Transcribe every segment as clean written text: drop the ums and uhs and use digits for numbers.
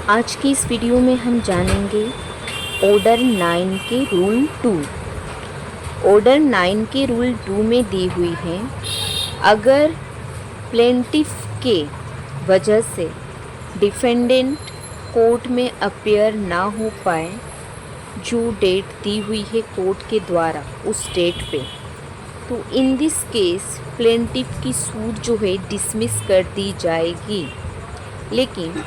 आज की इस वीडियो में हम जानेंगे ऑर्डर 9 के रूल 2। ऑर्डर 9 के रूल 2 में दी हुई है, अगर प्लेंटिफ के वजह से डिफेंडेंट कोर्ट में अपेयर ना हो पाए, जो डेट दी हुई है कोर्ट के द्वारा उस डेट पे, तो इन दिस केस प्लेंटिफ की सूट जो है डिसमिस कर दी जाएगी। लेकिन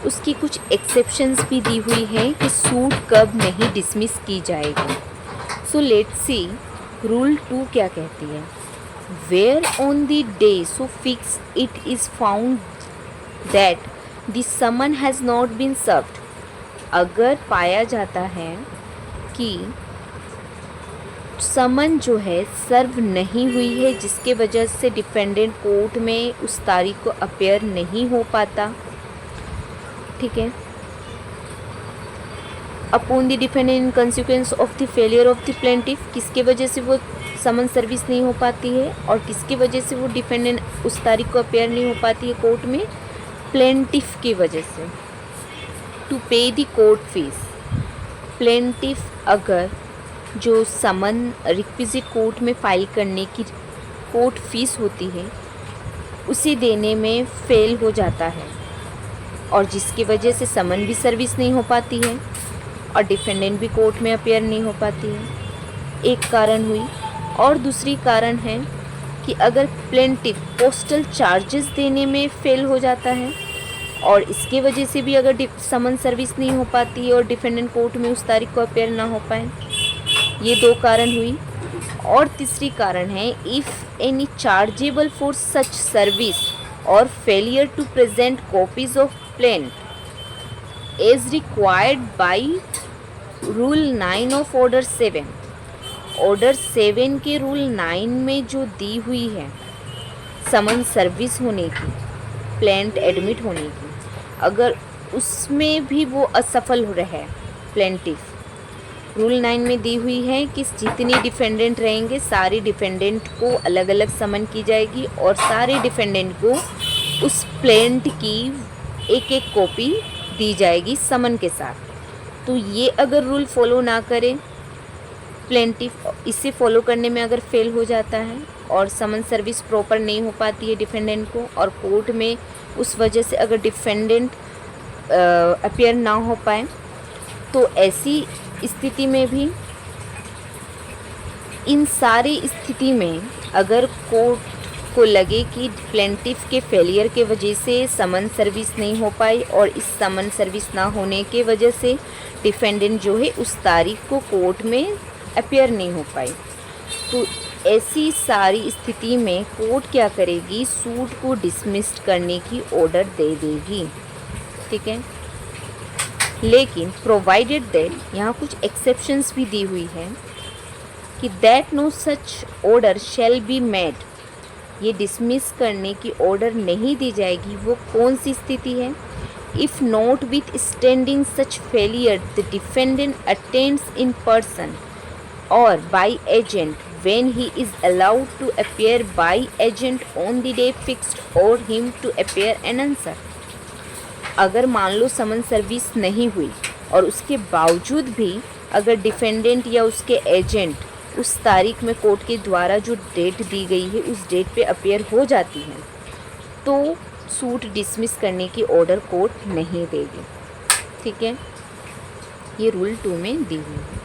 उसकी कुछ एक्सेप्शंस भी दी हुई है कि सूट कब नहीं डिसमिस की जाएगी। सो लेट्स सी रूल 2 क्या कहती है। Where on the day so fixed it is found that the summon has not been served, अगर पाया जाता है कि समन जो है सर्व नहीं हुई है, जिसके वजह से डिफेंडेंट कोर्ट में उस तारीख को अपेयर नहीं हो पाता, ठीक है, upon the defendant in consequence of the failure of the plaintiff, किसके वजह से वो समन सर्विस नहीं हो पाती है और किसकी वजह से वो डिफेंडेंट उस तारीख को अपेयर नहीं हो पाती है कोर्ट में, प्लेंटिफ की वजह से। टू पे द कोर्ट फीस, प्लेंटिफ अगर जो समन रिक्विजिट कोर्ट में फाइल करने की कोर्ट फीस होती है उसे देने में फेल हो जाता है और जिसकी वजह से समन भी सर्विस नहीं हो पाती है और डिफेंडेंट भी कोर्ट में अपेयर नहीं हो पाती है, एक कारण हुई। और दूसरी कारण है कि अगर प्लेंटिफ पोस्टल चार्जेस देने में फेल हो जाता है और इसके वजह से भी अगर समन सर्विस नहीं हो पाती है और डिफेंडेंट कोर्ट में उस तारीख को अपेयर ना हो पाए, ये दो कारण हुई। और तीसरी कारण है if any chargeable for such service और failure to present copies of plaint as required by rule 9 of order 7। Order 7 के रूल 9 में जो दी हुई है समन सर्विस होने की, प्लेंट एडमिट होने की, अगर उसमें भी वो असफल हो रहा है प्लेंटिफ, रूल 9 में दी हुई है कि जितने डिफेंडेंट रहेंगे सारे डिफेंडेंट को अलग अलग समन की जाएगी और सारे डिफेंडेंट को उस प्लेंट की एक एक कॉपी दी जाएगी समन के साथ। तो ये अगर रूल फॉलो ना करे, प्लेंटिफ इसे फॉलो करने में अगर फेल हो जाता है और समन सर्विस प्रॉपर नहीं हो पाती है डिफेंडेंट को और कोर्ट में उस वजह से अगर डिफेंडेंट अपेयर ना हो पाए, तो ऐसी स्थिति में भी, इन सारी स्थिति में अगर कोर्ट को लगे कि प्लेंटिफ के फेलियर के वजह से समन सर्विस नहीं हो पाई और इस समन सर्विस ना होने के वजह से डिफेंडेंट जो है उस तारीख को कोर्ट में अपेयर नहीं हो पाई, तो ऐसी सारी स्थिति में कोर्ट क्या करेगी, सूट को डिसमिस्ड करने की ऑर्डर दे देगी, ठीक है। लेकिन प्रोवाइडेड दैट, यहाँ कुछ एक्सेप्शंस भी दी हुई है कि that no such order shall be made, ये डिसमिस करने की ऑर्डर नहीं दी जाएगी। वो कौन सी स्थिति है, if notwithstanding such failure the defendant attends in person और by agent when he is allowed to appear by agent on the day fixed or him to appear and answer। अगर मान लो समन service नहीं हुई और उसके बावजूद भी अगर डिफेंडेंट या उसके एजेंट उस तारीख में कोर्ट के द्वारा जो डेट दी गई है उस डेट पे अपेयर हो जाती है, तो सूट डिसमिस करने की ऑर्डर कोर्ट नहीं देगी, ठीक है। ये रूल 2 में दी हुई है।